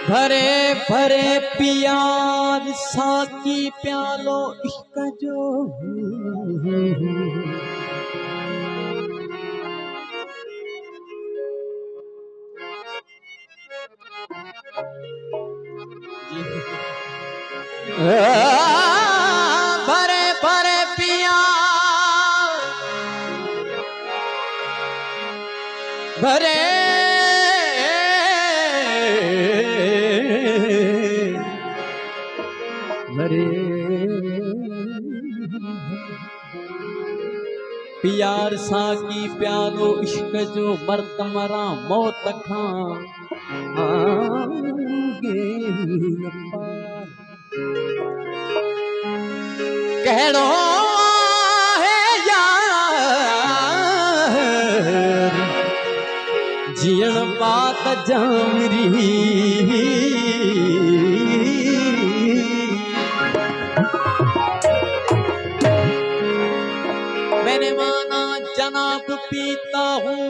भरे भरे प्यार साकी प्यालो इश्क जो भरे भरे प्यार भरे प्यार साकी प्यारो इश्क जो मर्द मरा मौत खां कहड़ो है यार जीण बात जामरी मैंने माना जनाब पीता हूँ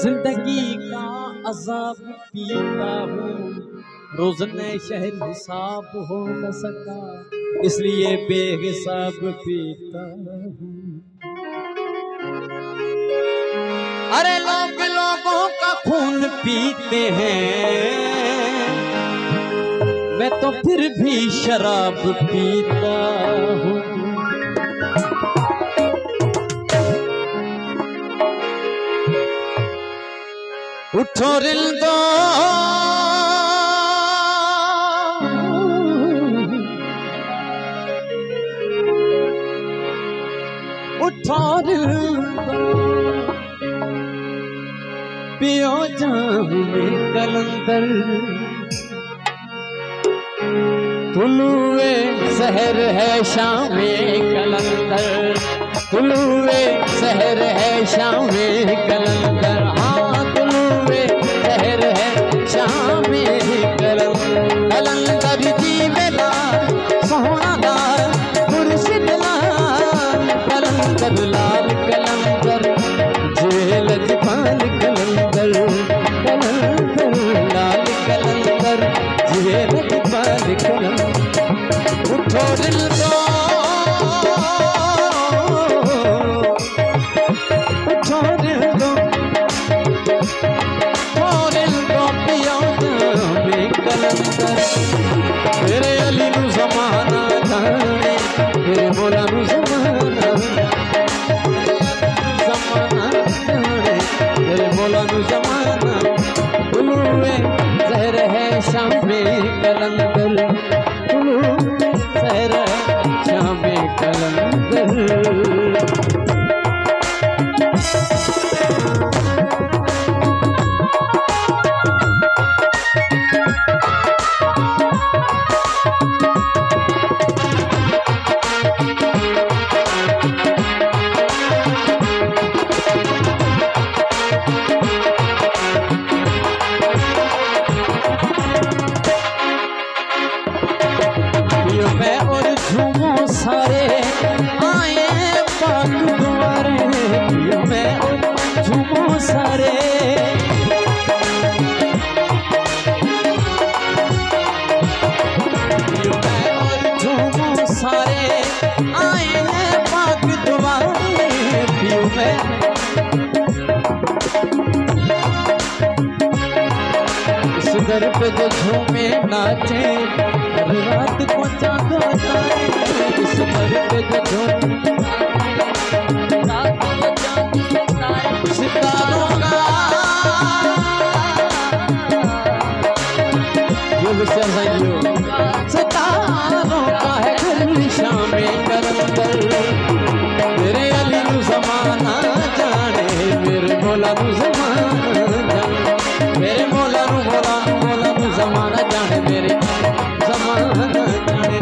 जिंदगी का अजाब पीता हूँ रोज़ने शहर हिसाब हो न सका इसलिए बेहिसाब पीता हूँ। अरे लोग लोगों का खून पीते हैं मैं तो फिर भी शराब पीता हूँ। उठो रिल्दो उठो रिल्दो पियो जामे कलंदर तुलुए सहर है शामे कलंदर तुलुए सहर है शामे कलंदर कलंदर जी वेला सोहना लाल मुर्शिद लाल कलंदर लाल कलंदर जेल जपाल कलंदर कलंदर लाल कलंदर जेल जपाल कलंदर उठो दिल दो उठो दिल दो मेरे अली नू ज़माना जाने मेरे मौला नू ज़माना जाने मेरे मौला नू ज़माना तुलुए सहर है शामे कलंदर तुलुए सहर है शामे कलंदर। मैं और सारे सारे आए हैं पाक दुआरे पियो मैं इस दर पे जो झूमे नाचे हर रात को चांद तारे इस दर पे जो झूमे रात को चांद तारे सितारों का ये विषय सितारों का है शामे कलंदर मेरे अली नू ज़माना जाने मेरे मौला नू ज़माना जाने मेरे मौला नू ज़माना जाने मेरे ज़माना जाने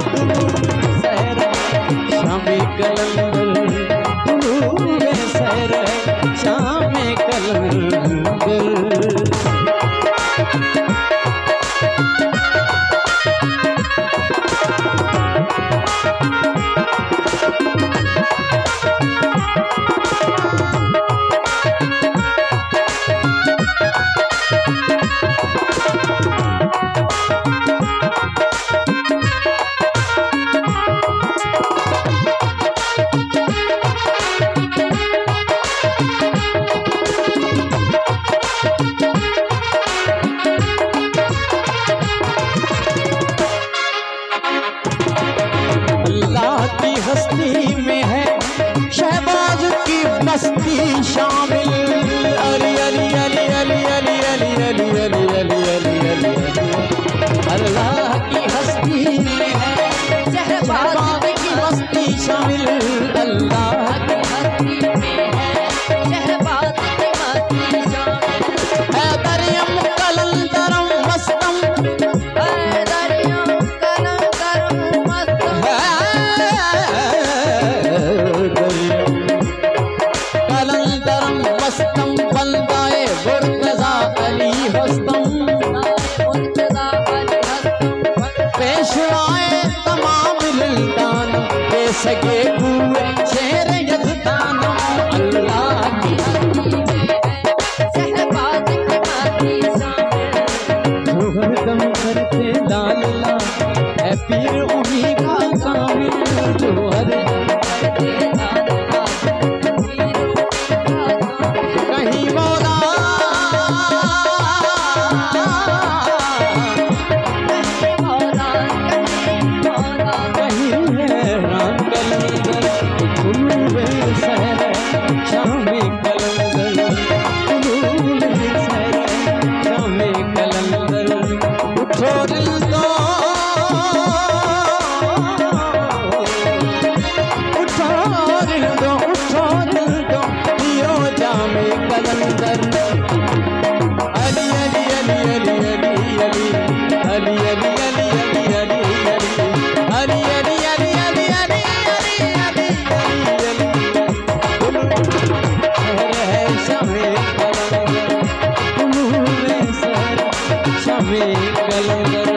सहर शामे कलंदर सहर शामे कलंदर हस्ती में है शहबाज की बस्ती शामिल अली अली अली अली अली अली अली अली अली अली अली अल्लाह की हस्ती में है शहबाज की बस्ती शामिल अल्लाह की हस्ती में है शहबाज की बस्ती शामिल है दरियम कलंदरम मस्तम है दरियम कलंदरम मस्तम कलंदरम मस्तम बंदाए मुर्तज़ा अली हस्तम पेशवाए तमाम लिल्दान के सगे हुए शेर यज़दान अल्लाह की शहबाज की बाती शामिल जो हरदम करते लाला है पीर उन्हीं का कामिल जो हरदम करते लाला कहीं मौला कहीं हैरान कलंदर कुलूबे सहर शामे कलंदर कुलूबे सहर शामे कलंदर उठो दिल दो पियो जामे कलंदर अली अली अली अली अली अली अली अली अली अली अली अली अली अली अली अली अली है शामे कलंदर शामे कलंदर